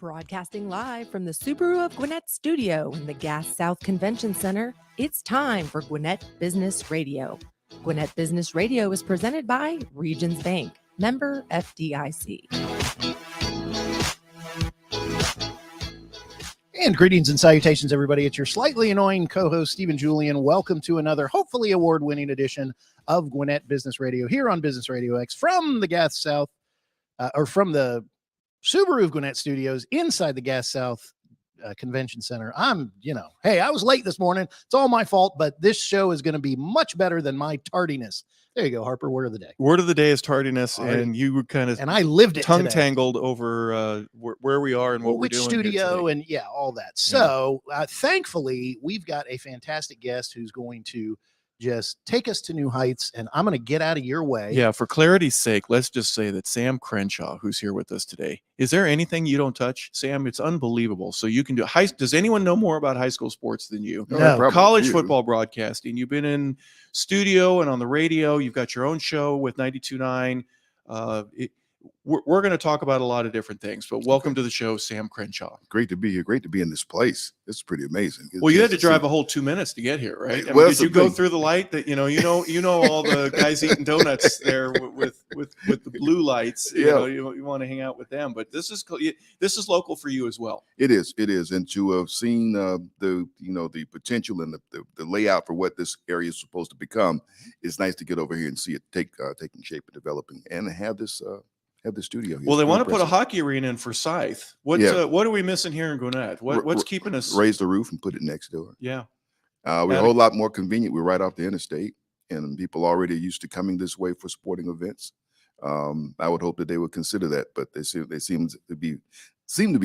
Broadcasting live from the Subaru of Gwinnett studio in the Gas South Convention Center, it's time for Gwinnett Business Radio. Gwinnett Business Radio is presented by Regions Bank, member FDIC. And greetings and salutations, everybody. It's your slightly annoying co-host, Stephen Julian. Welcome to another hopefully award-winning edition of Gwinnett Business Radio here on Business Radio X from the Gas South, or from the Subaru of Gwinnett Studios inside the Gas South Convention Center. Hey, I was late this morning. It's all my fault, but this show is going to be much better than my tardiness. There you go, Harper. Word of the day. Word of the day is tardiness, and you were kind of I lived it tongue-tangled over where we are and what we're doing. Which studio and all that. So thankfully, we've got a fantastic guest who's going to just take us to new heights, and I'm going to get out of your way. Yeah, for clarity's sake, let's just say that Sam Crenshaw, who's here with us today, is there anything you don't touch, Sam? It's unbelievable. So you can do does anyone know more about high school sports than you? No. College football broadcasting. You've been in studio and on the radio. You've got your own show with 92.9. We're going to talk about a lot of different things, but welcome to the show, Sam Crenshaw. Great to be here. Great to be in this place. It's pretty amazing. Well, you had to drive a whole 2 minutes to get here, right? I mean, did you go through the light that you know all the guys eating donuts there with the blue lights? You want to hang out with them, but this is local for you as well. It is, and to have seen the potential and the layout for what this area is supposed to become, it's nice to get over here and see it taking shape and developing, and have this. Have the studio here. Well, they want to put a hockey arena in Forsyth. What are we missing here in Gwinnett? What's keeping us? Raise the roof and put it next door. Yeah. We're a whole lot more convenient. We're right off the interstate, and people already used to coming this way for sporting events. I would hope that they would consider that, but they seem to be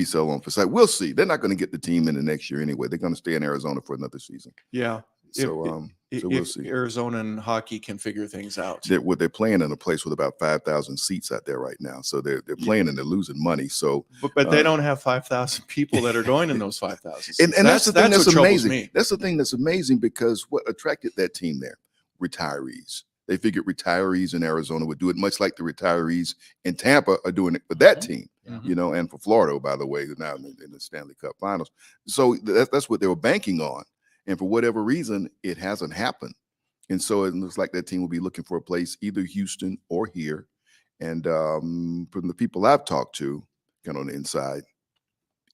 so on Forsyth. We'll see. They're not going to get the team in the next year anyway. They're going to stay in Arizona for another season. Yeah. So we'll see. Arizona and hockey can figure things out. They're playing in a place with about 5,000 seats out there right now. So they're playing and they're losing money. So, but they don't have 5,000 people that are going in those 5,000. And that's the thing that's amazing. Me. That's the thing that's amazing, because what attracted that team there? Retirees. They figured retirees in Arizona would do it much like the retirees in Tampa are doing it for that team. And for Florida, by the way, now in the Stanley Cup Finals. So that's what they were banking on. And for whatever reason, it hasn't happened. And so it looks like that team will be looking for a place, either Houston or here. And from the people I've talked to, kind of on the inside,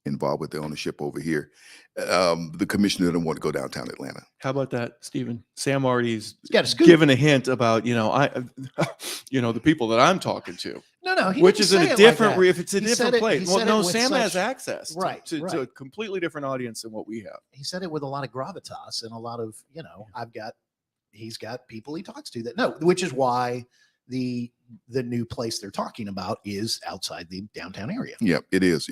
involved with the ownership over here, the commissioner didn't want to go downtown Atlanta. How about that, Stephen? Sam already's given a hint about, the people that I'm talking to. No, which is in a different, if it's a different place. Well, no, Sam has access to a completely different audience than what we have. He said it with a lot of gravitas and a lot of, he's got people he talks to which is why the new place they're talking about is outside the downtown area. Yeah, it is.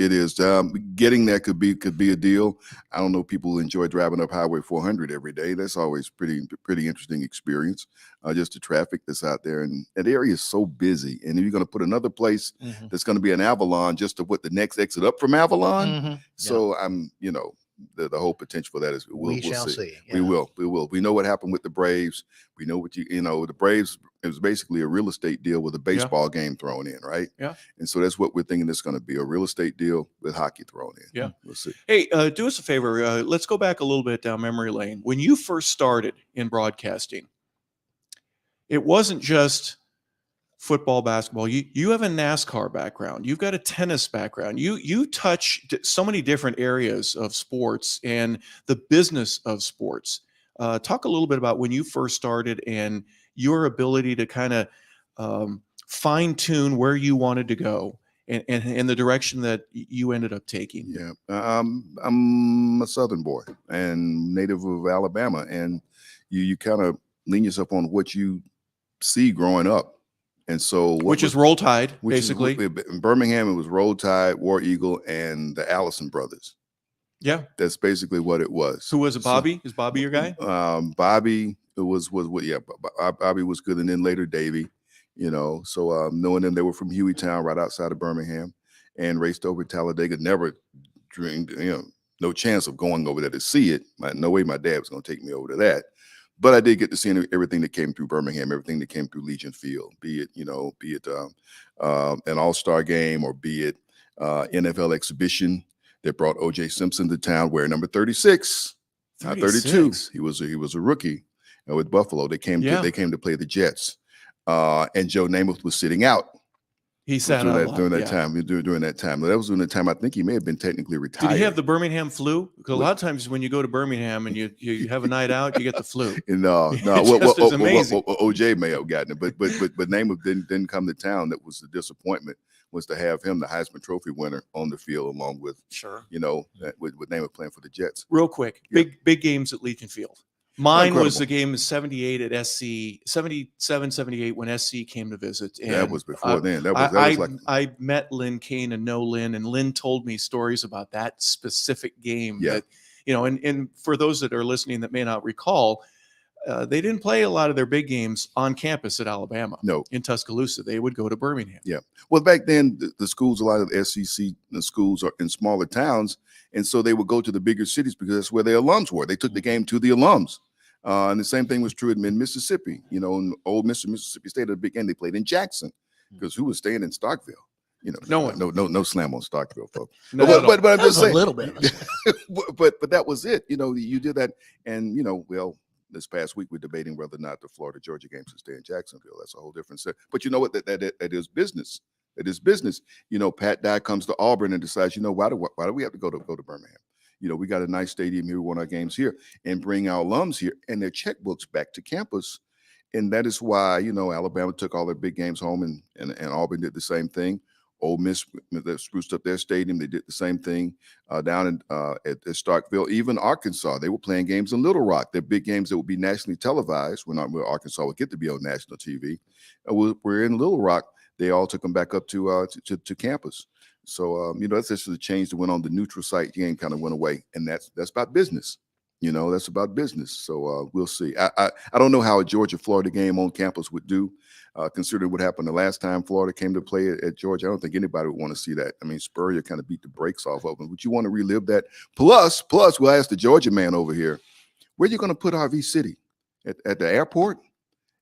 Getting there could be a deal. I don't know. People enjoy driving up Highway 400 every day. That's always pretty interesting experience. Just the traffic that's out there, and that area is so busy. And if you're going to put another place that's going to be an Avalon, just to put the next exit up from Avalon. So the whole potential for that is we shall see. Yeah. We will. We know what happened with the Braves. We know what the Braves, it was basically a real estate deal with a baseball game thrown in, right? Yeah. And so that's what we're thinking it's going to be, a real estate deal with hockey thrown in. Yeah. We'll see. Hey, do us a favor. Let's go back a little bit down memory lane. When you first started in broadcasting, it wasn't just football, basketball. You have a NASCAR background. You've got a tennis background. You touch so many different areas of sports and the business of sports. Talk a little bit about when you first started and your ability to kind of fine tune where you wanted to go and the direction that you ended up taking. Yeah, I'm a Southern boy and native of Alabama, and you kind of lean yourself on what you see growing up. And so, which is Roll Tide, basically. In Birmingham, it was Roll Tide, War Eagle, and the Allison brothers. Yeah, that's basically what it was. Who was it? Bobby? Is Bobby your guy? Bobby was Bobby was good, and then later Davey. So knowing them, they were from Hueytown, right outside of Birmingham, and raced over to Talladega. Never dreamed, no chance of going over there to see it. No way my dad was going to take me over to that. But I did get to see everything that came through Birmingham, everything that came through Legion Field, be it an All-Star game or be it NFL exhibition that brought O.J. Simpson to town, wearing number 36, not 32. He was a rookie with Buffalo. They came to play the Jets, and Joe Namath was sitting out. He sat out during that time. During that time, that was during the time I think he may have been technically retired. Did he have the Birmingham flu? Because a lot of times when you go to Birmingham and you have a night out, you get the flu. No. OJ may have gotten it, but Namath didn't come to town. That was the disappointment, was to have him, the Heisman Trophy winner, on the field along with with Namath playing for the Jets. Real quick, big games at Legion Field. Mine was the game of 78 at SC, 77, 78 when SC came to visit. And that was before then. That was like I met Lynn Kane and know Lynn, and Lynn told me stories about that specific game. Yeah. That, and for those that are listening that may not recall, they didn't play a lot of their big games on campus at Alabama. No. In Tuscaloosa. They would go to Birmingham. Yeah. Well, back then, the schools, a lot of the SEC schools are in smaller towns, and so they would go to the bigger cities because that's where their alums were. They took the game to the alums. And the same thing was true in Mississippi. In old Mississippi State at the big end, they played in Jackson because who was staying in Starkville? No one. No slam on Starkville, folks. No, but I'm just saying a little bit. but that was it. You did that, and this past week we're debating whether or not the Florida-Georgia game should stay in Jacksonville. That's a whole different set. But you know what? That is business. It is business. Pat Dye comes to Auburn and decides, why do we have to go to Birmingham? We got a nice stadium here. We won our games here, and bring our alums here and their checkbooks back to campus. And that is why, Alabama took all their big games home, and Auburn did the same thing. Ole Miss, they spruced up their stadium. They did the same thing down at Starkville. Even Arkansas, they were playing games in Little Rock. They're big games that would be nationally televised. Where Arkansas would get to be on national TV. We're in Little Rock. They all took them back up to campus. So, that's just the change that went on. The neutral site game kind of went away, and that's about business. That's about business. So we'll see. I don't know how a Georgia-Florida game on campus would do, considering what happened the last time Florida came to play at Georgia. I don't think anybody would want to see that. I mean, Spurrier kind of beat the brakes off of them. Would you want to relive that? Plus, we'll ask the Georgia man over here, where are you going to put RV City? At the airport?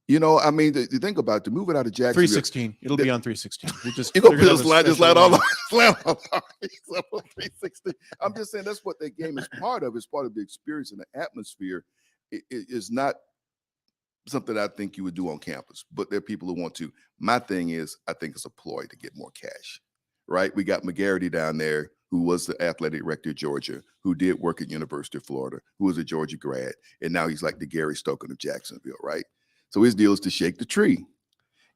I mean, to think about it, to move it out of Jacksonville. 316. It'll be on 316. You're going to put a slide on 316. I'm just saying that's what that game is part of. It's part of the experience and the atmosphere. It is not something I think you would do on campus, but there are people who want to. My thing is, I think it's a ploy to get more cash, right? We got McGarity down there, who was the athletic director of Georgia, who did work at University of Florida, who was a Georgia grad, and now he's like the Gary Stokan of Jacksonville, right? So his deal is to shake the tree,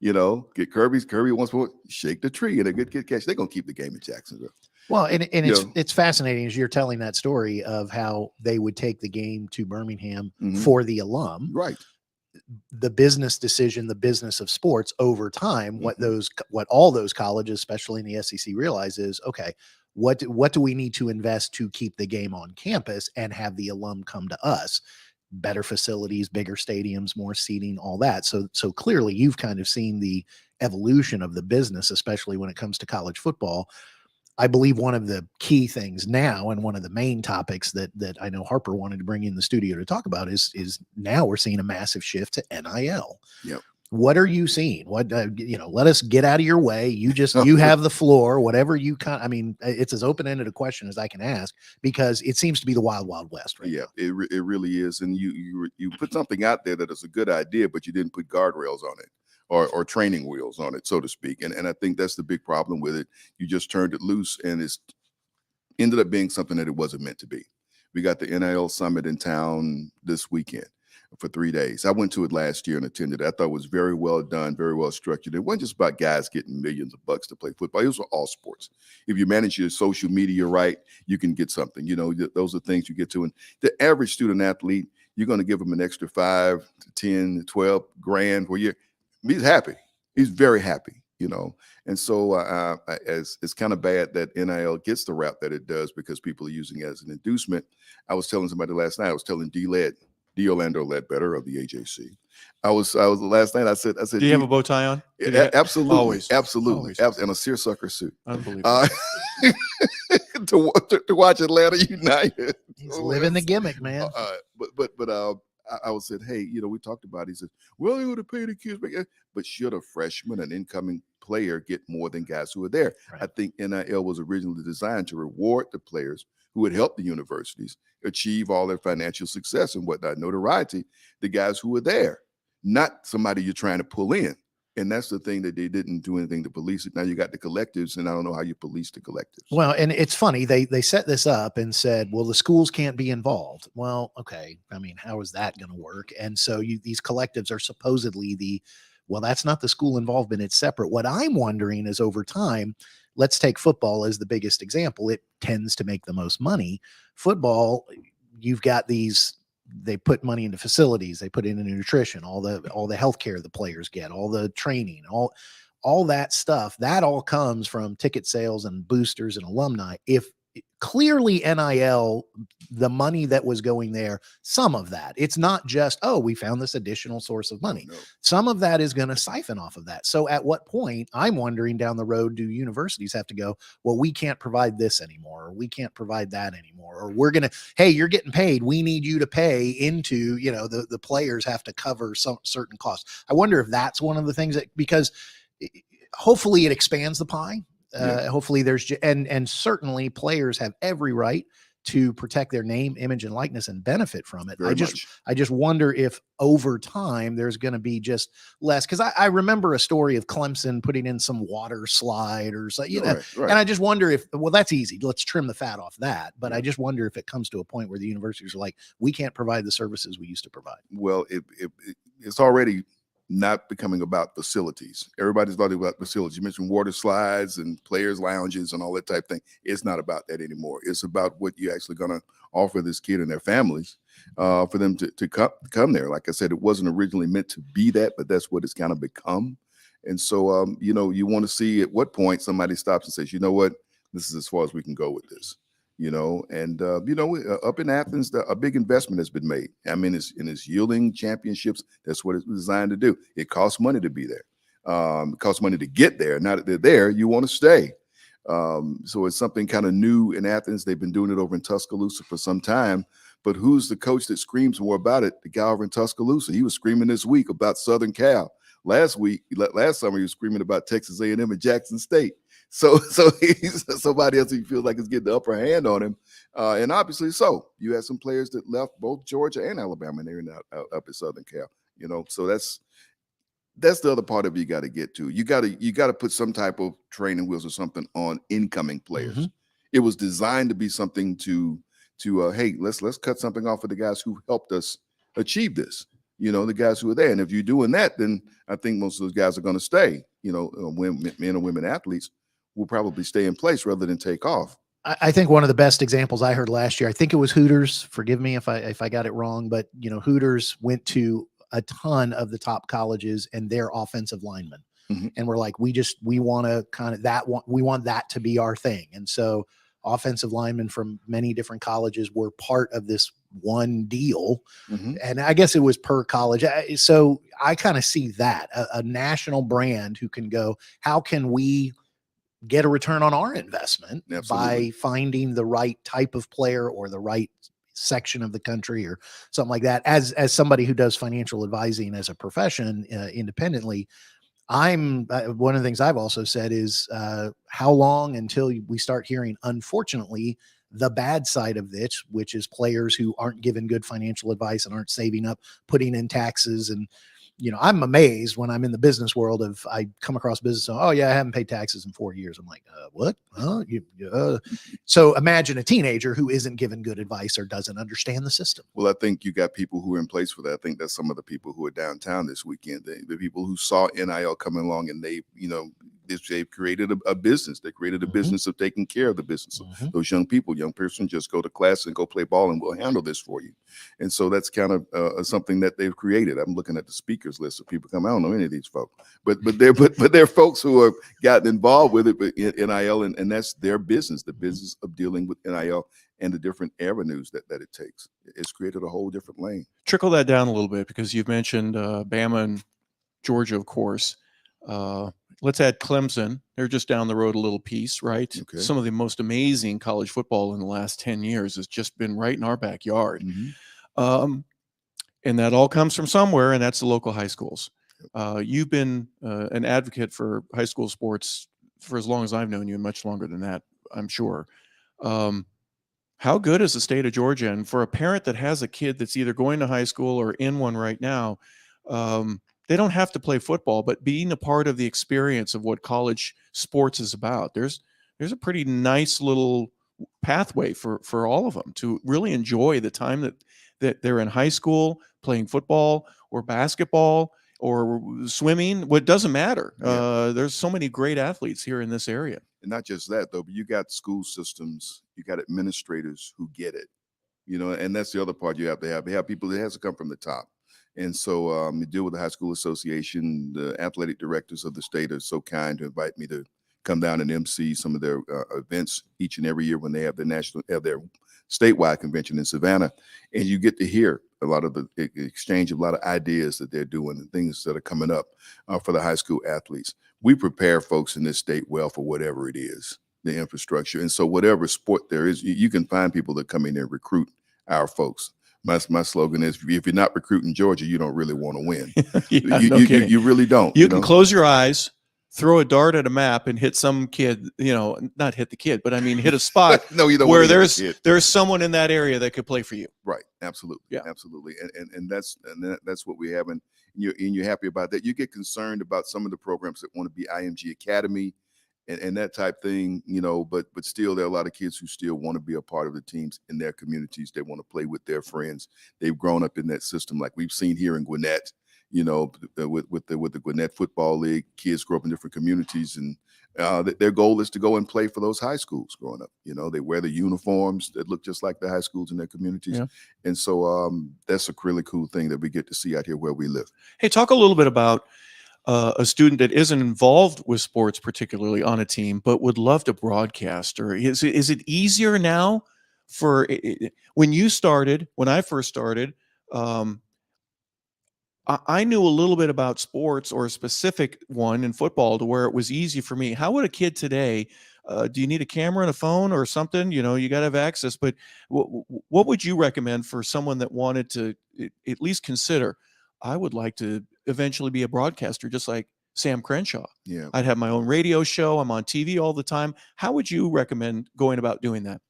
get Kirby wants to shake the tree and a good cash. They're going to keep the game in Jacksonville. Well, and it's fascinating as you're telling that story of how they would take the game to Birmingham for the alum. Right. The business decision, the business of sports over time, what all those colleges, especially in the SEC, realize is, okay, what do we need to invest to keep the game on campus and have the alum come to us? Better facilities, bigger stadiums, more seating, all that. So clearly you've kind of seen the evolution of the business, especially when it comes to college football. I believe one of the key things now, and one of the main topics that I know Harper wanted to bring in the studio to talk about is now we're seeing a massive shift to NIL. Yep. What are you seeing? What, let us get out of your way. You have the floor, whatever it's as open-ended a question as I can ask, because it seems to be the wild, wild west right now. It really is. And you put something out there that is a good idea, but you didn't put guardrails on it or training wheels on it, so to speak. And I think that's the big problem with it. You just turned it loose and it's ended up being something that it wasn't meant to be. We got the NIL summit in town this weekend for 3 days. I went to it last year and attended it. I thought it was very well done, very well structured. It wasn't just about guys getting millions of bucks to play football. It was for all sports. If you manage your social media right, you can get something. Those are things you get to. And the average student athlete, you're going to give them an extra 5 to 10 to 12 grand where he's happy. He's very happy, And so as it's kind of bad that NIL gets the rap that it does because people are using it as an inducement. I was telling somebody last night, I was telling D. Orlando Ledbetter of the AJC. I was last night. I said, do you have a bow tie on? Absolutely, always, absolutely, and a seersucker suit. Unbelievable. To watch Atlanta United. He's living the gimmick, man. But I was said, hey, we talked about it. He said, well, they would have paid the kids, but should a freshman, an incoming player, get more than guys who are there? Right. I think NIL was originally designed to reward the players who would help the universities achieve all their financial success and whatnot, notoriety, the guys who were there, not somebody you're trying to pull in. And that's the thing, that they didn't do anything to police it. Now you got the collectives, and I don't know how you police the collectives. Well, and it's funny, they set this up and said, well, the schools can't be involved. Well, okay, I mean, how is that going to work? And so these collectives are supposedly well, that's not the school involvement, it's separate. What I'm wondering is, over time, let's take football as the biggest example. It tends to make the most money. Football, you've got they put money into facilities, they put into nutrition, all the healthcare the players get, all the training, all that stuff, that all comes from ticket sales and boosters and alumni. If clearly NIL, the money that was going there, some of that, it's not just, oh, we found this additional source of money. No. Some of that is going to siphon off of that. So at what point, I'm wondering down the road, do universities have to go, well, we can't provide this anymore, or we can't provide that anymore, or we're going to, hey, you're getting paid, we need you to pay into, the players have to cover some certain costs. I wonder if that's one of the things because hopefully it expands the pie. Hopefully and certainly players have every right to protect their name, image, and likeness and benefit from it. I just wonder if over time there's going to be just less, because I remember a story of Clemson putting in some water slide or so, Right. And I just wonder if, well, that's easy. Let's trim the fat off that. But I just wonder if it comes to a point where the universities are like, we can't provide the services we used to provide. Well, it's already not becoming about facilities. Everybody's talking about facilities. You mentioned water slides and players' lounges and all that type of thing. It's not about that anymore. It's about what you're actually going to offer this kid and their families for them to come there. Like I said, it wasn't originally meant to be that, but that's what it's kind of become. And so, you want to see at what point somebody stops and says, you know what, this is as far as we can go with this. Up in Athens, a big investment has been made. I mean, it's yielding championships. That's what it's designed to do. It costs money to be there. It costs money to get there. Now that they're there, you want to stay. So it's something kind of new in Athens. They've been doing it over in Tuscaloosa for some time. But who's the coach that screams more about it? The guy over in Tuscaloosa. He was screaming this week about Southern Cal. Last summer, he was screaming about Texas A&M and Jackson State. So he's somebody else who feels like is getting the upper hand on him. And obviously so. You had some players that left both Georgia and Alabama, and they're up at Southern Cal. So that's the other part of it you got to get to. You got to put some type of training wheels or something on incoming players. Mm-hmm. It was designed to be something to hey, let's cut something off of the guys who helped us achieve this. The guys who are there. And if you're doing that, then I think most of those guys are going to stay. Men and women athletes will probably stay in place rather than take off. I think one of the best examples I heard last year, I think it was Hooters. Forgive me if I got it wrong, but Hooters went to a ton of the top colleges and their offensive linemen. Mm-hmm. And we're like, we want to kind of we want that to be our thing. And so offensive linemen from many different colleges were part of this one deal. Mm-hmm. And I guess it was per college. So I kind of see that a national brand who can go, how can we get a return on our investment? Absolutely. By finding the right type of player or the right section of the country or something like that. As somebody who does financial advising as a profession independently, one of the things I've also said is how long until we start hearing, unfortunately, the bad side of this, which is players who aren't given good financial advice and aren't saving up, putting in taxes. And, I'm amazed when I'm in the business world I come across business. Oh yeah, I haven't paid taxes in 4 years. I'm like, what? So imagine a teenager who isn't given good advice or doesn't understand the system. Well, I think you got people who are in place for that. I think that's some of the people who are downtown this weekend. The people who saw NIL coming along and they've created a business. They created a mm-hmm. business of taking care of the business. Mm-hmm. Those young person, just go to class and go play ball and we'll handle this for you. And so that's kind of something that they've created. I'm looking at the speakers list of people come. I don't know any of these folks, but they're folks who have gotten involved with it, but NIL, and that's their business, the business of dealing with NIL and the different avenues that it takes. It's created a whole different lane. Trickle that down a little bit, because you've mentioned Bama and Georgia, of course. Let's add Clemson. They're just down the road a little piece, right? Okay. Some of the most amazing college football in the last 10 years has just been right in our backyard. Mm-hmm. And that all comes from somewhere, and that's the local high schools. You've been an advocate for high school sports for as long as I've known you, and much longer than that, I'm sure. How good is the state of Georgia? And for a parent that has a kid that's either going to high school or in one right now, they don't have to play football, but being a part of the experience of what college sports is about, there's a pretty nice little pathway for all of them to really enjoy the time that they're in high school playing football or basketball or swimming. What doesn't matter. There's so many great athletes here in this area. And not just that, though, but you got school systems, you got administrators who get it, and that's the other part you have to have. You have people that has to come from the top. And so you deal with the high school association. The athletic directors of the state are so kind to invite me to come down and MC some of their events each and every year when they have their statewide convention in Savannah. And you get to hear a lot of the exchange of a lot of ideas that they're doing and things that are coming up for the high school athletes. We prepare folks in this state well for whatever it is, the infrastructure. And so whatever sport there is, you can find people that come in there and recruit our folks. My slogan is, if you're not recruiting Georgia, you don't really want to win. You really don't. You can close your eyes, throw a dart at a map and hit some kid, not hit the kid, but I mean, hit a spot no, you don't where there's someone in that area that could play for you. Right. Absolutely. Yeah. Absolutely. And that's what we have. And you're happy about that. You get concerned about some of the programs that want to be IMG Academy and that type thing, but still there are a lot of kids who still want to be a part of the teams in their communities. They want to play with their friends. They've grown up in that system like we've seen here in Gwinnett. With the Gwinnett Football League, kids grow up in different communities, and their goal is to go and play for those high schools growing up. They wear the uniforms that look just like the high schools in their communities. Yeah. And so that's a really cool thing that we get to see out here where we live. Hey, talk a little bit about a student that isn't involved with sports, particularly on a team, but would love to broadcast. Or is it easier now when I first started, I knew a little bit about sports or a specific one in football to where it was easy for me. How would a kid today, do you need a camera and a phone or something? You got to have access, but what would you recommend for someone that wanted to at least consider, I would like to eventually be a broadcaster, just like Sam Crenshaw. Yeah. I'd have my own radio show. I'm on TV all the time. How would you recommend going about doing that?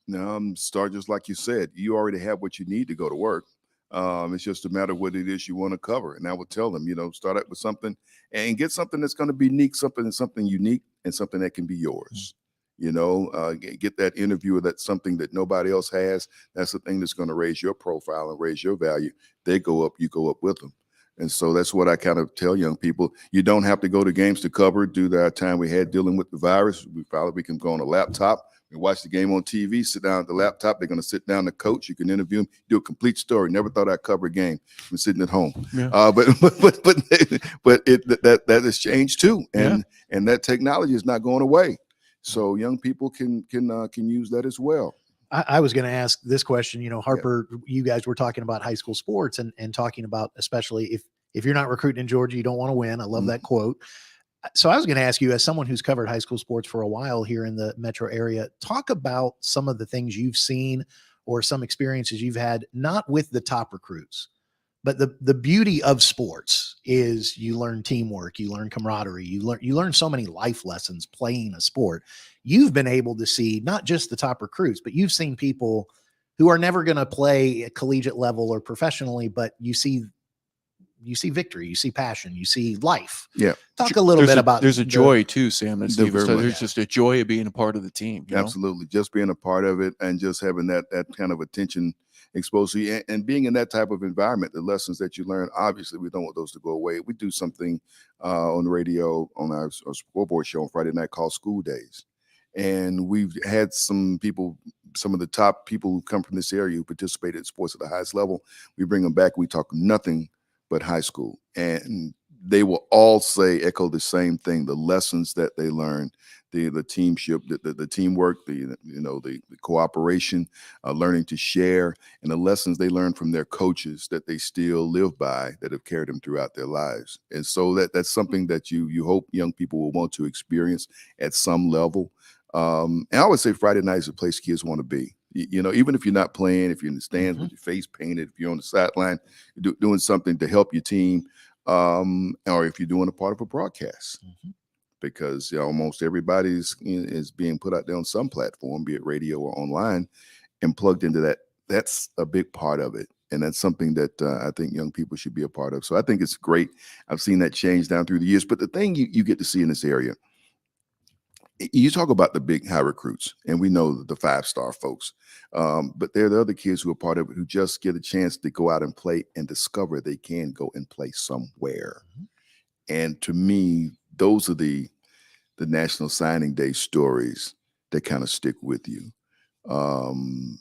Start just like you said. You already have what you need to go to work. It's just a matter of what it is you want to cover. And I would tell them, start out with something and get something that's going to be unique, something unique and something that can be yours. Get that interview or that's something that nobody else has. That's the thing that's going to raise your profile and raise your value. They go up, you go up with them. And so that's what I kind of tell young people. You don't have to go to games to cover. Due to our time we had dealing with the virus, we can go on a laptop. We watch the game on TV, sit down at the laptop. They're going to sit down the coach. You can interview him, do a complete story. Never thought I'd cover a game. I'm sitting at home. Yeah. But that has changed too, and that technology is not going away. So young people can use that as well. I was going to ask this question. Harper, you guys were talking about high school sports and talking about, especially if you're not recruiting in Georgia, you don't want to win. I love that quote. So I was going to ask you, as someone who's covered high school sports for a while here in the metro area, talk about some of the things you've seen or some experiences you've had, not with the top recruits, but the beauty of sports is you learn teamwork, you learn camaraderie, you learn so many life lessons playing a sport. You've been able to see not just the top recruits, but you've seen people who are never going to play at collegiate level or professionally, but you see victory, you see passion, you see life. Yeah. Talk a little bit about. There's a joy too, Sam. There's just a joy of being a part of the team. Absolutely. Just being a part of it and just having that kind of attention exposed to you and being in that type of environment, the lessons that you learn, obviously we don't want those to go away. We do something on the radio on our scoreboard show on Friday night called School Days. And we've had some of the top people who come from this area who participate in sports at the highest level. We bring them back. We talk nothing but high school, and they will all echo the same thing: the lessons that they learned, the teamship, the teamwork, the cooperation, learning to share, and the lessons they learned from their coaches that they still live by, that have carried them throughout their lives. And so that's something that you hope young people will want to experience at some level. And I would say Friday night is a place kids want to be. Even if you're not playing, if you're in the stands with your face painted, if you're on the sideline, doing something to help your team, or if you're doing a part of a broadcast, because almost everybody is being put out there on some platform, be it radio or online, and plugged into that. That's a big part of it. And that's something that I think young people should be a part of. So I think it's great. I've seen that change down through the years. But the thing you get to see in this area, you talk about the big high recruits, and we know the 5-star folks. But there are the other kids who are part of it who just get a chance to go out and play and discover they can go and play somewhere. And to me, those are the National Signing Day stories that kind of stick with you.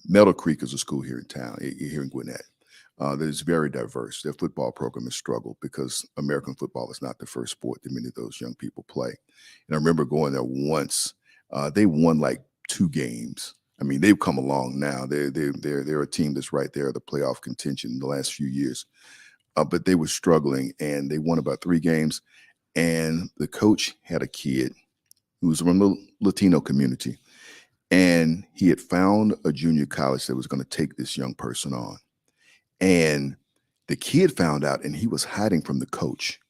Meadow Creek is a school here in town, here in Gwinnett. That is very diverse. Their football program has struggled because American football is not the first sport that many of those young people play. And I remember going there once. They won like 2 games. I mean, they've come along now. They're a team that's right there, the playoff contention in the last few years. But they were struggling, and they won about 3 games. And the coach had a kid who was from the Latino community, and he had found a junior college that was going to take this young person on. And the kid found out, and he was hiding from the coach.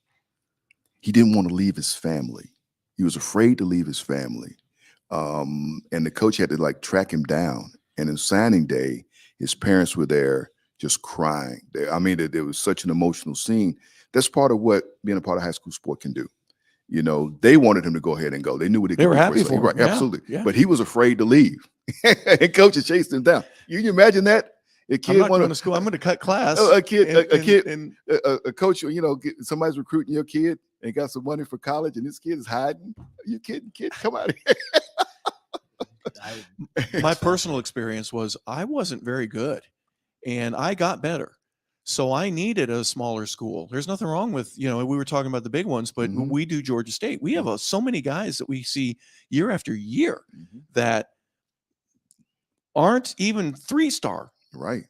He didn't want to leave his family. He was afraid to leave his family. And the coach had to track him down. And in signing day, his parents were there just crying. There was such an emotional scene. That's part of what being a part of high school sport can do. They wanted him to go ahead and go. They knew what they were happy for him. Right, yeah, absolutely. Yeah. But he was afraid to leave. And coach had chased him down. You imagine that? A kid I'm not going to school. I'm going to cut class. A coach, somebody's recruiting your kid and got some money for college, and this kid is hiding. You kidding, kid? Come out of here. My personal experience was I wasn't very good, and I got better. So I needed a smaller school. There's nothing wrong with, we were talking about the big ones, but we do Georgia State. We have so many guys that we see year after year that aren't even 3-star. Right.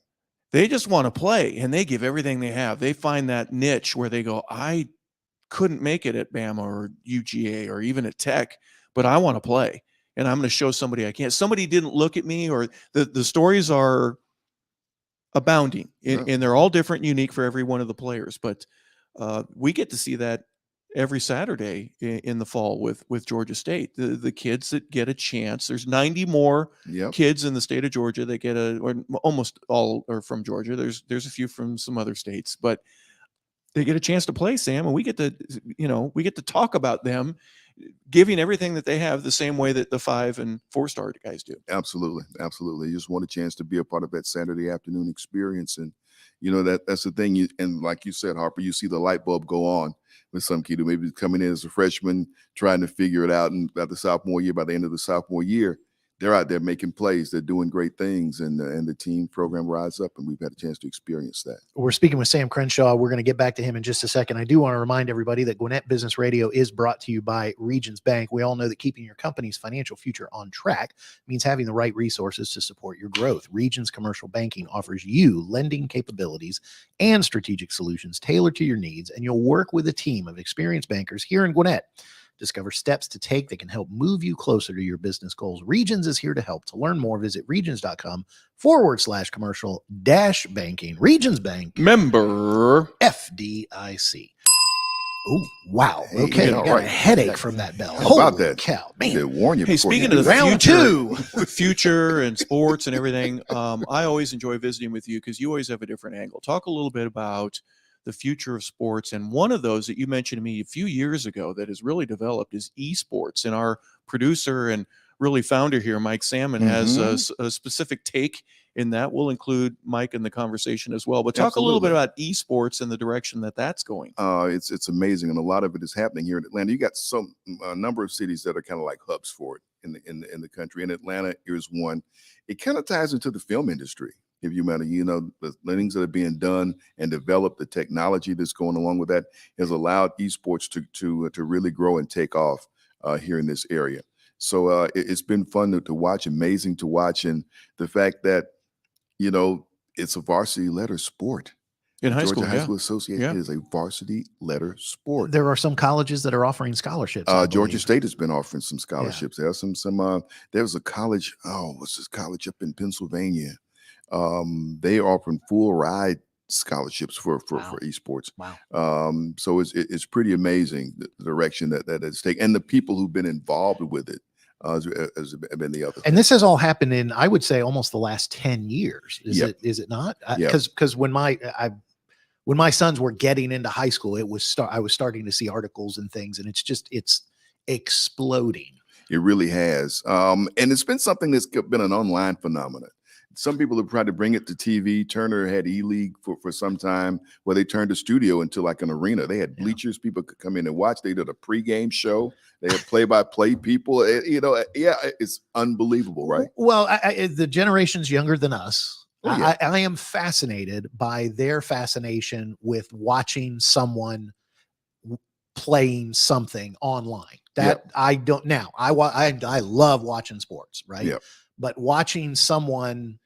They just want to play, and they give everything they have. They find that niche where they go, I couldn't make it at Bama or UGA or even at Tech, but I want to play, and I'm going to show somebody I can't. Somebody didn't look at me, or the stories are abounding, and they're all different, unique for every one of the players. But we get to see that every Saturday in the fall with Georgia State. The kids that get a chance. There's 90 more kids in the state of Georgia that get or almost all are from Georgia. There's a few from some other states, but they get a chance to play, Sam, and we get to talk about them giving everything that they have the same way that the 5- and 4-star guys do. Absolutely. You just want a chance to be a part of that Saturday afternoon experience. And, that's the thing. And like you said, Harper, you see the light bulb go on with some kid who maybe coming in as a freshman, trying to figure it out. And by the end of the sophomore year, they're out there making plays. They're doing great things, and the team program rise up, and we've had a chance to experience that. We're speaking with Sam Crenshaw. We're going to get back to him in just a second. I do want to remind everybody that Gwinnett Business Radio is brought to you by Regions Bank. We all know that keeping your company's financial future on track means having the right resources to support your growth. Regions Commercial Banking offers you lending capabilities and strategic solutions tailored to your needs, and you'll work with a team of experienced bankers here in Gwinnett. Discover steps to take that can help move you closer to your business goals. Regions is here to help. To learn more, visit regions.com/commercial-banking. Regions Bank. Member FDIC. Oh, wow. Okay. Hey, I got right. a headache from that bell. How about Holy that? cow, They man. warn you. Hey, before speaking you of do the that. Round future and sports and everything, I always enjoy visiting with you because you always have a different angle. Talk a little bit about the future of sports. And one of those that you mentioned to me a few years ago that has really developed is esports. And our producer and really founder here, Mike Salmon, has a specific take in that. We'll include Mike in the conversation as well. But talk a little bit about esports and the direction that that's going. It's amazing, and a lot of it is happening here in Atlanta. You got a number of cities that are kind of like hubs for it in the country, and Atlanta is one. It kind of ties into the film industry. If you matter, the things that are being done and developed, the technology that's going along with that has allowed esports to really grow and take off here in this area. So it's been fun to watch, amazing to watch, and the fact that it's a varsity letter sport. In high Georgia school, High yeah. School Association Yeah. is a varsity letter sport. There are some colleges that are offering scholarships. I Georgia believe. State has been offering some scholarships. There are some. There was a college. Oh, what's this college up in Pennsylvania? They are offering full ride scholarships for Wow. esports. Wow. So it's pretty amazing the direction that it's taken, and the people who've been involved with it has been the other. And this has all happened in, I would say, almost the last 10 years. Yep. Is it not? Yep. Because when my sons were getting into high school, I was starting to see articles and things, and it's exploding. It really has. And it's been something that's been an online phenomenon. Some people have tried to bring it to TV. Turner had E-League for some time, where they turned the studio into like an arena. They had bleachers. People could come in and watch. They did a pregame show. They had play-by-play people. It's unbelievable, right? Well, the generations younger than us, Oh, yeah. I am fascinated by their fascination with watching someone playing something online. That I don't now. I love watching sports, right? Yep. But watching someone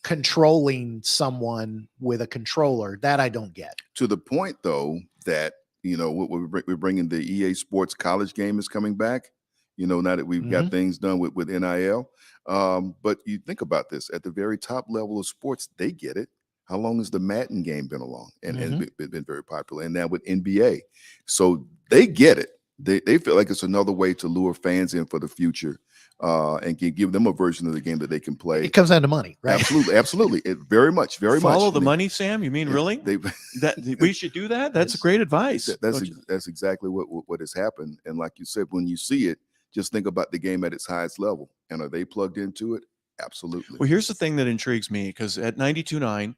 controlling someone with a controller, that I don't get. To the point, though, that we're bringing the EA Sports college game is coming back. Now that we've got things done with NIL. But you think about this, at the very top level of sports, they get it. How long has the Madden game been along and been very popular? And now with NBA, so they get it. They feel like it's another way to lure fans in for the future, and can give them a version of the game that they can play. It comes down to money, right? Absolutely. It very much. Follow the money, Sam. You mean really? That we should do that? That's great advice. That's exactly what has happened. And like you said, when you see it, just think about the game at its highest level. And are they plugged into it? Absolutely. Well, here's the thing that intrigues me, because at 92.9,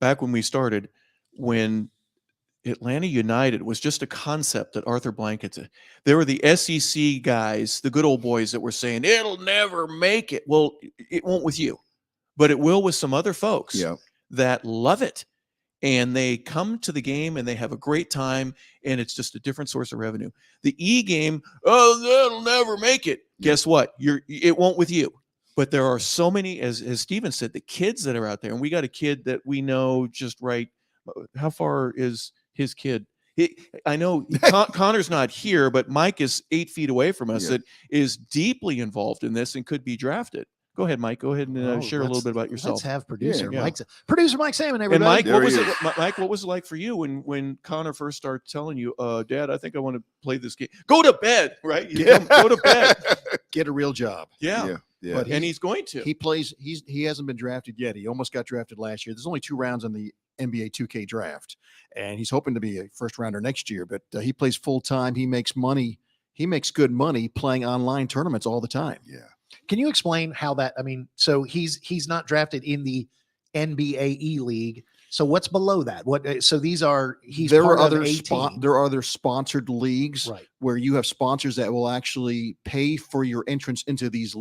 back when we started, when Atlanta United was just a concept that Arthur Blanket, there were the SEC guys, the good old boys, that were saying it'll never make it. Well, it won't with you, but it will with some other folks that love it. And they come to the game and they have a great time, and it's just a different source of revenue. The E game, that'll never make it. Guess what? It won't with you. But there are so many, as Steven said, the kids that are out there, and we got a kid that we know just right. How far is his kid? I know Connor's not here, but Mike is 8 feet away from us that is deeply involved in this and could be drafted. Go ahead, Mike. Go ahead and share a little bit about yourself. Let's have producer Mike Salmon, everybody. And Mike, There Mike, what was it like for you when Connor first started telling you, Dad, I think I want to play this game? Go to bed, right? Go to bed. Get a real job. Yeah. But he's going to. He plays. He hasn't been drafted yet. He almost got drafted last year. There's only 2 rounds in the NBA 2K draft, and he's hoping to be a first rounder next year. But he plays full time. He makes money. He makes good money playing online tournaments all the time. Yeah. Can you explain how that? I mean, so he's not drafted in the NBA E-League. So what's below that? So these are there part are of other a team. there are other sponsored leagues, Right. where you have sponsors that will actually pay for your entrance into these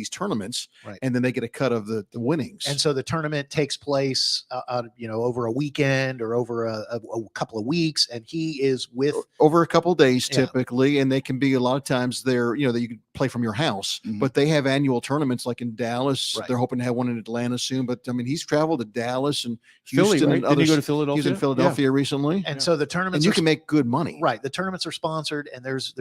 tournaments, Right. and then they get a cut of the winnings. And so the tournament takes place, over a weekend or over a couple of weeks, and he is with over a couple of days Yeah. typically, and they can be a lot of times that you can play from your house, but they have annual tournaments like in Dallas. Right. They're hoping to have one in Atlanta soon, but I mean, he's traveled to Dallas and Philly, Houston right? and Didn't other. he go to Philadelphia? He was in Philadelphia recently, and so the tournaments and you are can make good money. right. The tournaments are sponsored, and there's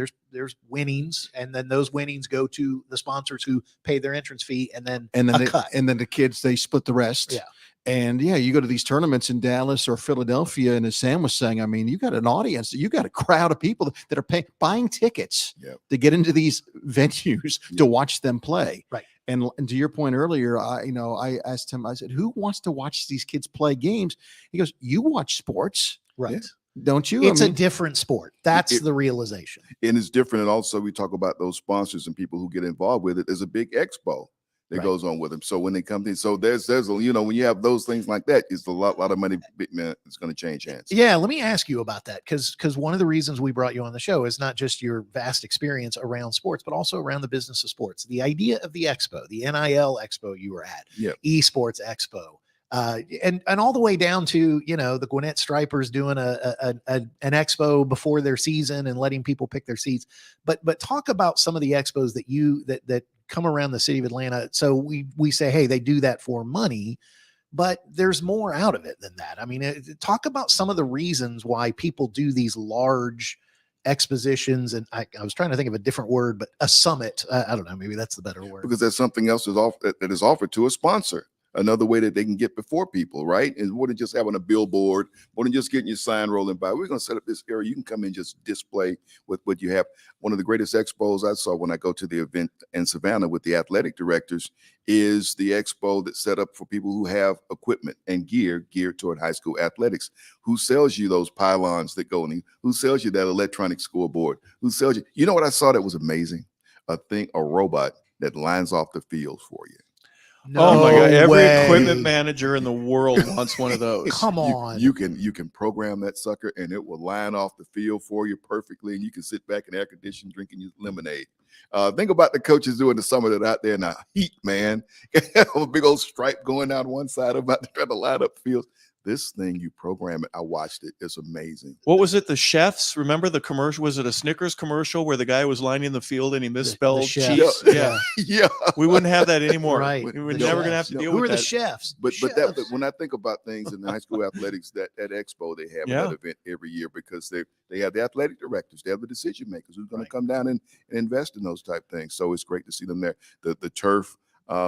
winnings, and then those winnings go to the sponsors who pay their entrance fee, and then the kids, they split the rest. Yeah. And you go to these tournaments in Dallas or Philadelphia, and as Sam was saying, I mean, you got an audience, you got a crowd of people that are buying tickets to get into these venues to watch them play. Right. And to your point earlier, I asked him, I said, who wants to watch these kids play games? He goes, you watch sports, right? Don't you? It's a different sport. That's the realization. And it's different. And also we talk about those sponsors and people who get involved with it. There's a big expo that goes on with them. So when they come in, so there's when you have those things like that, it's a lot of money. It's going to change hands. Yeah. Let me ask you about that. Cause one of the reasons we brought you on the show is not just your vast experience around sports, but also around the business of sports. The idea of the expo, the NIL expo you were at, esports expo, and all the way down to, the Gwinnett Stripers doing an expo before their season and letting people pick their seats. But talk about some of the expos that come around the city of Atlanta. So we say, hey, they do that for money, but there's more out of it than that. I mean, talk about some of the reasons why people do these large expositions. And I was trying to think of a different word, but a summit. I don't know. Maybe that's the better word. Because there's something else that is offered to a sponsor. Another way that they can get before people, right? And more than just having a billboard, more than just getting your sign rolling by. We're going to set up this area. You can come in and just display with what you have. One of the greatest expos I saw when I go to the event in Savannah with the athletic directors is the expo that's set up for people who have equipment and gear geared toward high school athletics. Who sells you those pylons that go in? Who sells you that electronic scoreboard? Who sells you? You know what I saw that was amazing? A robot that lines off the field for you. Oh my God! Every way. equipment manager in the world wants one of those. Come on. You can program that sucker and it will line off the field for you perfectly, and you can sit back in air conditioning drinking your lemonade. Think about the coaches doing the summer that out there in the heat, man. A big old stripe going down one side about to try to line up the fields. This thing, you program it. I watched it. It's amazing. What was it? The chefs? Remember the commercial? Was it a Snickers commercial where the guy was lining the field and he misspelled chefs. cheese? Yeah. Yeah. We wouldn't have that anymore. Right. We were The never going to have chefs. to deal Who with are that. the chefs? But Chefs. when I think about things in the high school athletics, that expo they have Yeah. that event every year because they have the athletic directors, they have the decision makers who's going Right. to come down and invest in those type things. So it's great to see them there. The turf,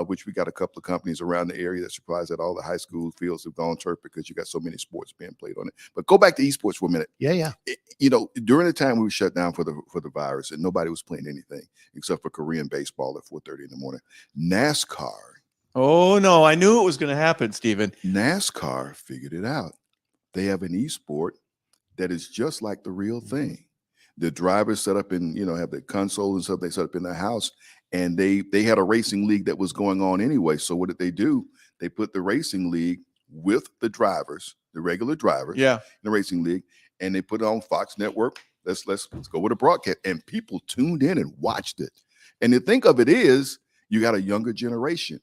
which we got a couple of companies around the area that supplies that all the high school fields have gone turf because you got so many sports being played on it. But go back to esports for a minute. Yeah. During the time we were shut down for the virus and nobody was playing anything except for Korean baseball at 4:30 in the morning. NASCAR Oh no! I knew it was going to happen, Stephen. NASCAR figured it out. They have an esport that is just like the real thing. The drivers set up in, have the console and stuff they set up in their house, and they had a racing league that was going on anyway. So what did they do? They put the racing league with the drivers, the regular drivers, Yeah. in the racing league, and they put it on Fox Network. Let's go with a broadcast, and people tuned in and watched it. And the thing of it is, you got a younger generation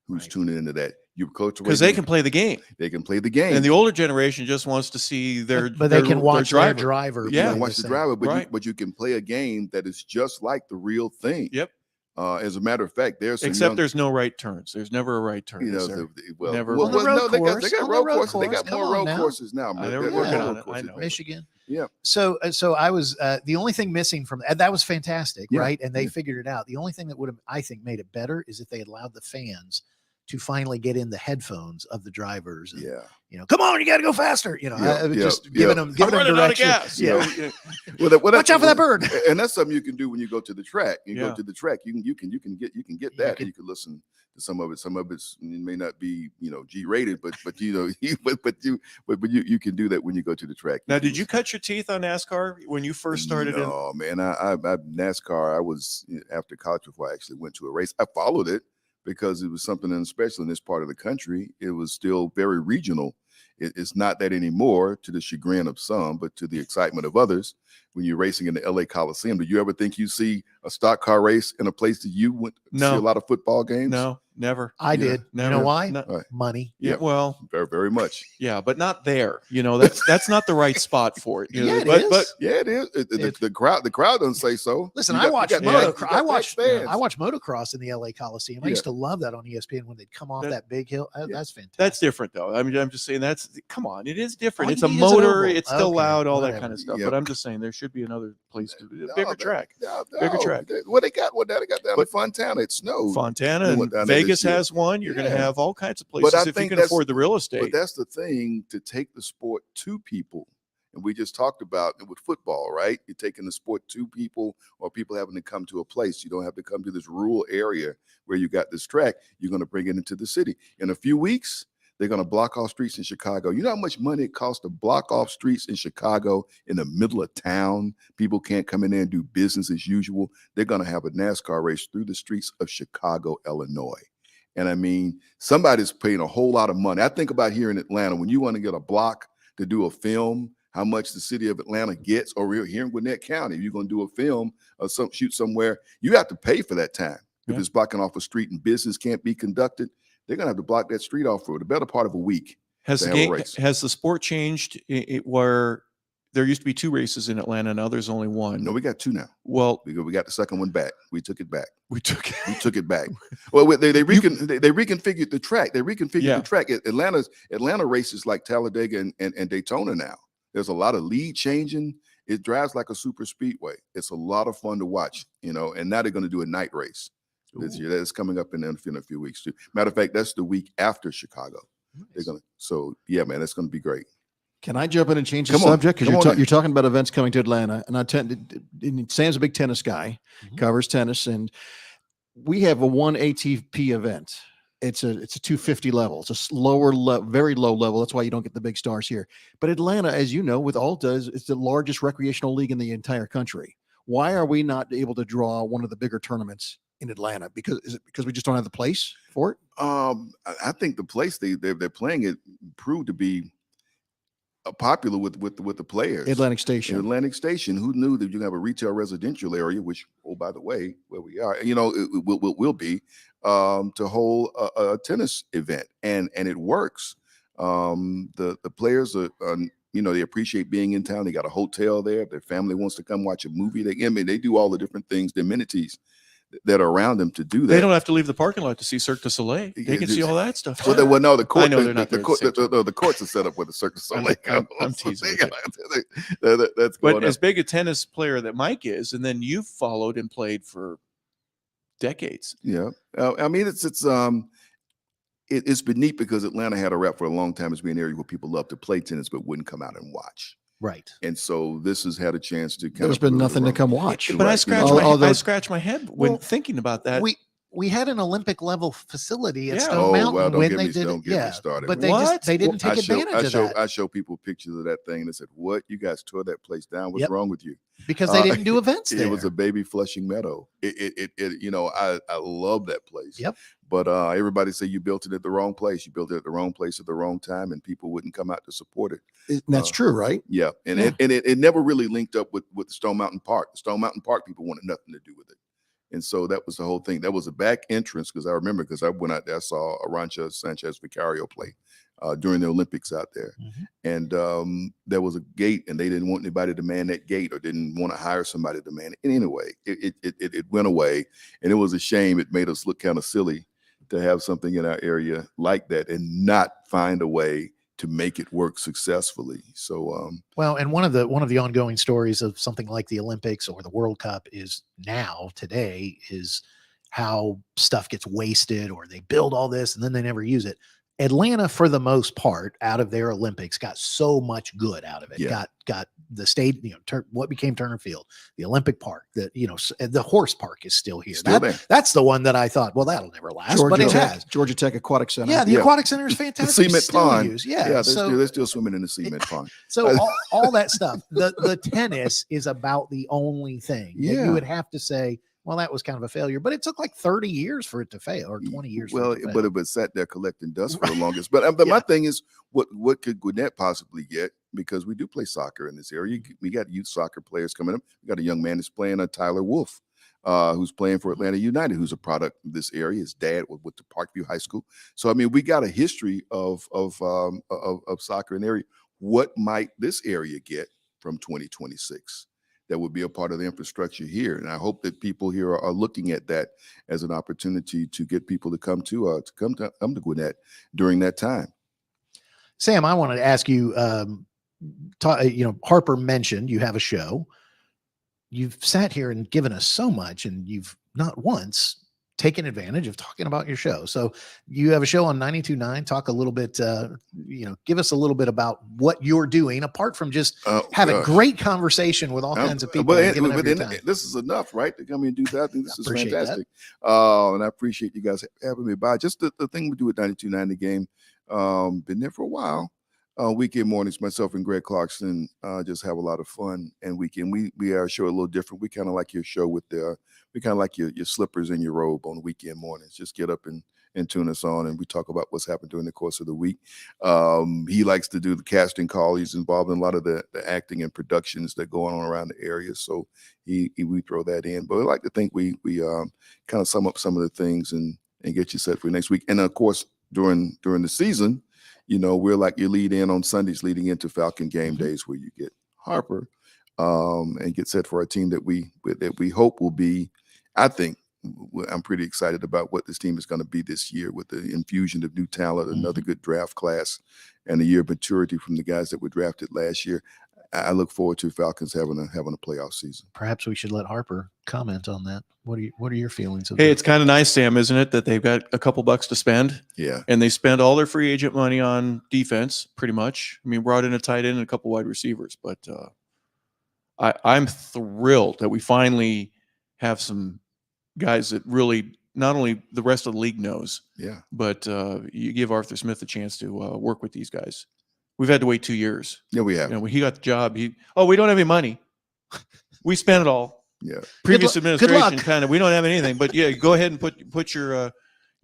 who's Right. tuning into that. You coach Because they can play the game, they can play the game, and the older generation just wants to see their. But they can watch their driver. driver. Yeah. play watch the same. driver, but Right. but you can play a game that is just like the real thing. Yep. As a matter of fact, there's some Except there's no right turns. There's never a right turn. Is there? On Never. the road no, they course, got on the road road courses. They course. got Come more on road now. courses now. I man. never They're working road on it. I courses know. now. Michigan. Yeah. So I was the only thing missing from that was fantastic, Yeah. right? And they Yeah. figured it out. The only thing that would have, I think, made it better is if they allowed the fans to finally get in the headphones of the drivers. And, Yeah. come on, you got to go faster. Just giving them I'm running out of direction. gas. Yeah. Watch out for that bird. And that's something you can do when you go to the track. You Yeah. go to the track. You can get that, and you can listen to some of it. Some of it may not be G rated, but you can do that when you go to the track. Now, can did you cut your teeth on NASCAR when you first started? No, man. I NASCAR. I was after college before I actually went to a race. I followed it because it was something special in this part of the country. It was still very regional. It's not that anymore, to the chagrin of some, but to the excitement of others. When you're racing in the LA Coliseum, do you ever think you see a stock car race in a place that you went to see No. a lot of football games? No, never. I Yeah. did. Never. You know why? No. Right. Money. Yeah. Yeah. Well, Very, very much. yeah, but not there. That's not the right spot for it. Yeah, it but is. Yeah, it is. The crowd doesn't say so. Listen, You I got- watched you got- motocross. you got I watched motocross in the LA Coliseum. I used to love that on ESPN when they'd come off that big hill. That's fantastic. that's different though. I mean, I'm just saying come on. It is different. All it's you a need is an motor. oval. It's still Okay, loud, all that whatever. kind of stuff. Yeah. But I'm just saying there should be another place to do a No, bigger that- track. no, Bigger no. track. What they got down But- in Fontana, it snowed. Fontana We and went down there Vegas this year. has one. You're going to Yeah. have all kinds of But places I if you think can that's- afford the real estate. But that's the thing, to take the sport to people. And we just talked about it with football, right? You're taking the sport to people, or people having to come to a place. You don't have to come to this rural area where you got this track. You're going to bring it into the city. In a few weeks, they're going to block off streets in Chicago. You know how much money it costs to block off streets in Chicago in the middle of town? People can't come in there and do business as usual. They're going to have a NASCAR race through the streets of Chicago, Illinois. And I mean, somebody's paying a whole lot of money. I think about here in Atlanta, when you want to get a block to do a film, how much the city of Atlanta gets, or here in Gwinnett County, if you're going to do a film or shoot somewhere, you have to pay for that time. If Yeah. it's blocking off a street and business can't be conducted, they're going to have to block that street off for the better part of a week. Has to the have a game, race. has the sport changed where there used to be 2 races in Atlanta. Now there's only 1. No, we got 2 now. Well, We got the second one back. We took it back. we took We took it back. Well, they reconfigured the track. They reconfigured the track. Atlanta races like Talladega and Daytona now. There's a lot of lead changing. It drives like a super speedway. It's a lot of fun to watch, and now they're going to do a night race this year. That's coming up in a few weeks too. Matter of fact, that's the week after Chicago. Nice. Yeah, man, that's going to be great. Can I jump in and change the subject? Because you're talking about events coming to Atlanta, and Sam's a big tennis guy, covers tennis, and we have a 1 ATP event. It's a 250 level. It's a lower level, very low level. That's why you don't get the big stars here. But Atlanta, as you know, with Alta, it's the largest recreational league in the entire country. Why are we not able to draw one of the bigger tournaments in Atlanta? Is it because we just don't have the place for it? I think the place they're playing it proved to be popular with the players. Atlantic Station. Who knew that you have a retail residential area, which, oh, by the way, where we are, it will be to hold a tennis event, and it works. The players are, they appreciate being in town. They got a hotel there. If their family wants to come watch a movie, they do all the different things, the amenities that are around them to do that. They don't have to leave the parking lot to see Cirque du Soleil. They can see all that stuff. Well, no, the court. I know they're not there the courts are set up with the Cirque du Soleil. I'm teasing. That's but as big a tennis player that Mike is, and then you've followed and played for decades. Yeah, I mean it's been neat because Atlanta had a rep for a long time as being an area where people love to play tennis but wouldn't come out and watch. Right. And so this has had a chance to There's been nothing to come watch. But I scratch my head when thinking about that. We had an Olympic level facility at Yeah. Stone Mountain well, when they did don't it. get Yeah, me started. but What? they didn't take advantage of that I show people pictures of that thing and they said, "What? You guys tore that place down? What's Yep. wrong with you?" because they didn't do events there. It was a baby Flushing Meadow. I love that place. Yep. But everybody say you built it at the wrong place. You built it at the wrong place at the wrong time, and people wouldn't come out to support it. And that's true, right? Yeah, and Yeah. It never really linked up with Stone Mountain Park. The Stone Mountain Park people wanted nothing to do with it, and so that was the whole thing. That was a back entrance because I remember I went out there, I saw Arancha Sanchez Vicario play during the Olympics out there, and there was a gate, and they didn't want anybody to man that gate or didn't want to hire somebody to man it. And anyway, it went away, and it was a shame. It made us look kind of silly to have something in our area like that and not find a way to make it work successfully. So, well, and one of the ongoing stories of something like the Olympics or the World Cup is today is how stuff gets wasted, or they build all this and then they never use it. Atlanta, for the most part, out of their Olympics, got so much good out of it. Yeah. Got the state, what became Turner Field, the Olympic Park, the horse park is still here. Still there. That's the one that I thought, well, that'll never last, but it has. Georgia Tech Aquatic Center. Yeah, the aquatic center is the fantastic. cement Still pond. used. they're So still swimming in the cement pond. so all that stuff. The tennis is about the only thing that Yeah. you would have to say, well, that was kind of a failure, but it took like 30 years for it to fail, or 20 years. Well, for it to but fail. it was sat there collecting dust for the longest. But my thing is, what could Gwinnett possibly get? Because we do play soccer in this area. We got youth soccer players coming up. We got a young man that's playing, Tyler Wolf, who's playing for Atlanta United, who's a product of this area. His dad went to Parkview High School. So I mean, we got a history of soccer in the area. What might this area get from 2026? That would be a part of the infrastructure here, and I hope that people here are looking at that as an opportunity to get people to come to Gwinnett during that time. Sam, I wanted to ask you, Harper mentioned you have a show. You've sat here and given us so much, and you've not once taken advantage of talking about your show. So you have a show on 92.9. Talk a little bit, give us a little bit about what you're doing, apart from just having great conversation with all kinds of people. This is enough, right? To come and do that. I think this is fantastic. And I appreciate you guys having me by. Just the thing we do at 92.9 The Game, been there for a while. Weekend mornings, myself and Greg Clarkson just have a lot of fun. And we our show a little different. We kind of like your show with we kind of like your slippers and your robe on weekend mornings. Just get up and tune us on, and we talk about what's happened during the course of the week. He likes to do the casting call. He's involved in a lot of the acting and productions that go on around the area. So we throw that in. But I like to think we kind of sum up some of the things and get you set for next week. And of course, during the season, we're like your lead in on Sundays leading into Falcon game days, where you get Harper, and get set for a team that we hope will be. I think I'm pretty excited about what this team is going to be this year with the infusion of new talent, another good draft class, and a year of maturity from the guys that were drafted last year. I look forward to Falcons having a playoff season. Perhaps we should let Harper comment on that. What are your feelings of Hey, that? it's kind of nice, Sam, isn't it, that they've got a couple bucks to spend? Yeah. And they spent all their free agent money on defense, pretty much. I mean, brought in a tight end and a couple wide receivers. But I'm thrilled that we finally have some guys that really not only the rest of the league knows, but you give Arthur Smith a chance to work with these guys. We've had to wait 2 years. Yeah, we have. You know, when he got the job, we don't have any money. We spent it all. Yeah. Previous administration kind of, we don't have anything, but yeah, go ahead and put your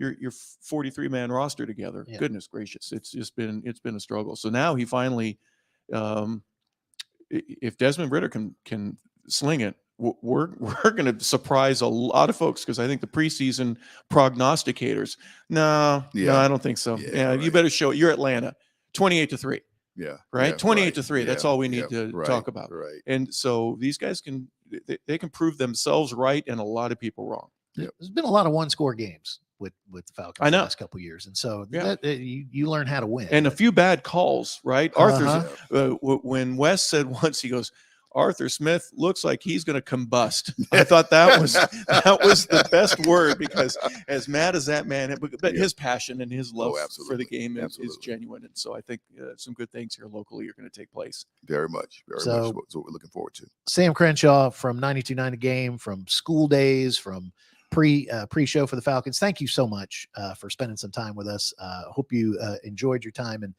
43-man roster together. Yeah. Goodness gracious. It's been a struggle. So now he finally, if Desmond Ridder can sling it, we're going to surprise a lot of folks, because I think the preseason prognosticators, no, I don't think so. Yeah, right. You better show it. You're Atlanta, 28-3. Yeah. Right. Yeah, 28-3. Yeah, that's all we need to talk about. Right. And so these guys they can prove themselves right and a lot of people wrong. Yep. There's been a lot of one-score games with the Falcons I know. the last couple of years, and so you learn how to win. And a few bad calls, right? Arthur's when Wes said once, he goes, Arthur Smith looks like he's going to combust. I thought that was the best word, because as mad as that man, but his passion and his love for the game is genuine. And so I think some good things here locally are going to take place. Very much. That's what we're looking forward to. Sam Crenshaw from 92.9 The Game, from school days, from pre-show for the Falcons. Thank you so much for spending some time with us. Hope you enjoyed your time. And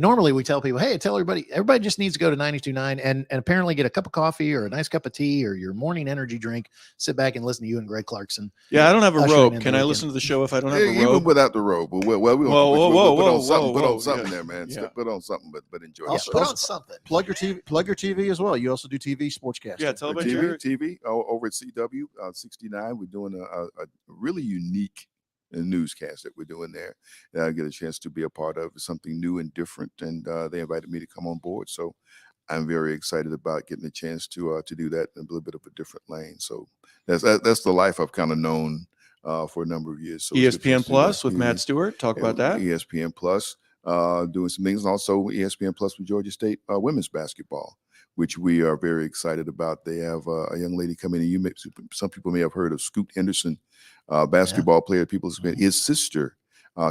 normally we tell people, hey, tell everybody just needs to go to 92.9 and apparently get a cup of coffee or a nice cup of tea or your morning energy drink, sit back and listen to you and Greg Clarkson. Yeah, I don't have a robe. Can I listen to the show if I don't have a robe? Even without the robe. Well, we put on something there, man. Yeah. Put on something, but enjoy. Yeah, put on something. Plug your TV as well. You also do TV sportscasting. Yeah, tell about your TV over at CW 69. We're doing a really unique newscast that we're doing there. I get a chance to be a part of something new and different, and they invited me to come on board. So I'm very excited about getting a chance to do that in a little bit of a different lane. So that's the life I've kind of known for a number of years. So ESPN Plus with Matt Stewart. Talk about that. ESPN Plus, doing some things, and also ESPN Plus with Georgia State women's basketball, which we are very excited about. They have a young lady coming in. Some people may have heard of Scoot Henderson, basketball player. His sister,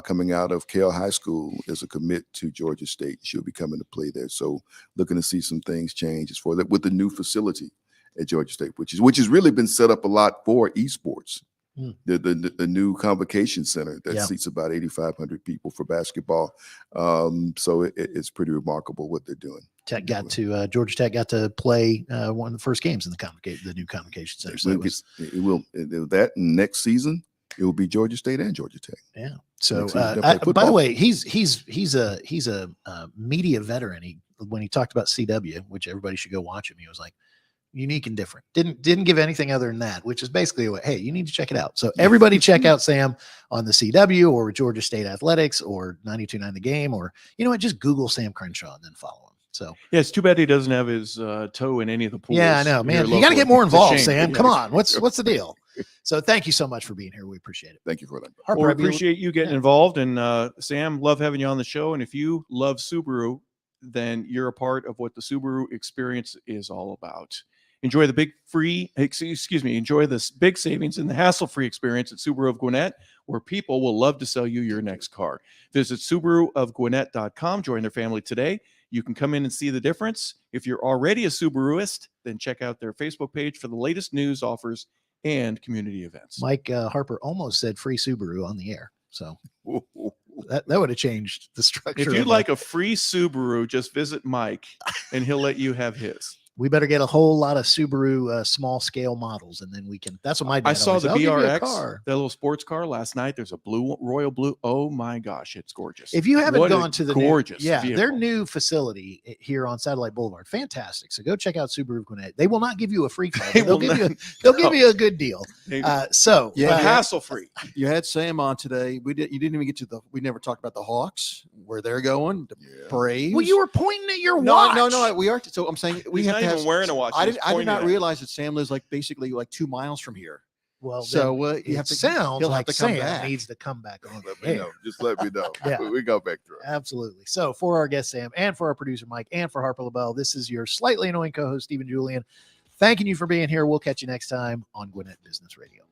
coming out of Cale High School, is a commit to Georgia State. She'll be coming to play there. So looking to see some things change as far as with the new facility at Georgia State, which has really been set up a lot for esports. The new convocation center that seats about 8,500 people for basketball. So it's pretty remarkable what they're doing. Georgia Tech got to play one of the first games in the new convocation center. So it will next season. It will be Georgia State and Georgia Tech. Yeah. So by the way, he's a media veteran. When he talked about CW, which everybody should go watch him, he was like, unique and different. Didn't give anything other than that, which is basically hey, you need to check it out. So everybody check out Sam on the CW or Georgia State Athletics or 92.9 The Game, or just Google Sam Crenshaw and then follow him. So yeah, it's too bad he doesn't have his toe in any of the pools. Yeah, I know, man. You got to get more involved, Sam. Come on, what's the deal? So thank you so much for being here. We appreciate it. Thank you for that. Harper, we appreciate you getting involved, and Sam, love having you on the show. And if you love Subaru, then you're a part of what the Subaru experience is all about. Enjoy the enjoy this big savings and the hassle-free experience at Subaru of Gwinnett, where people will love to sell you your next car. Visit SubaruofGwinnett.com. Join their family today. You can come in and see the difference. If you're already a Subaruist, then check out their Facebook page for the latest news, offers, and community events. Mike Harper almost said free Subaru on the air. So that would have changed the structure. If you'd like a free Subaru, just visit Mike and he'll let you have his. We better get a whole lot of Subaru small scale models, and then we can. That's what my dad I saw always the said, "I'll give you a BRX, car." that little sports car last night. There's a royal blue. Oh my gosh, it's gorgeous. If you haven't What a gone to the gorgeous their vehicle. new facility here on Satellite Boulevard, fantastic. So go check out Subaru Gwinnett. They will not give you a free car. They But they'll will give you not- they'll give you a good deal. They- So Yeah, hassle free. You had Sam on today. You didn't even get to we never talked about the Hawks, where they're going, the Yeah. Braves. well, you were pointing at your no, watch. no, we are. So I'm saying we He's have not to even have, wearing a watch. I He's did pointing not at it. realize that Sam lives basically 2 miles from here. Well, So then you have it to. sounds he'll have like to come Sam back. needs to come back on Let the me air. know. Just let me know. Yeah. We go back through. Absolutely. So for our guest Sam and for our producer Mike and for Harper Lebel, this is your slightly annoying co-host Stephen Julian. Thanking you for being here. We'll catch you next time on Gwinnett Business Radio.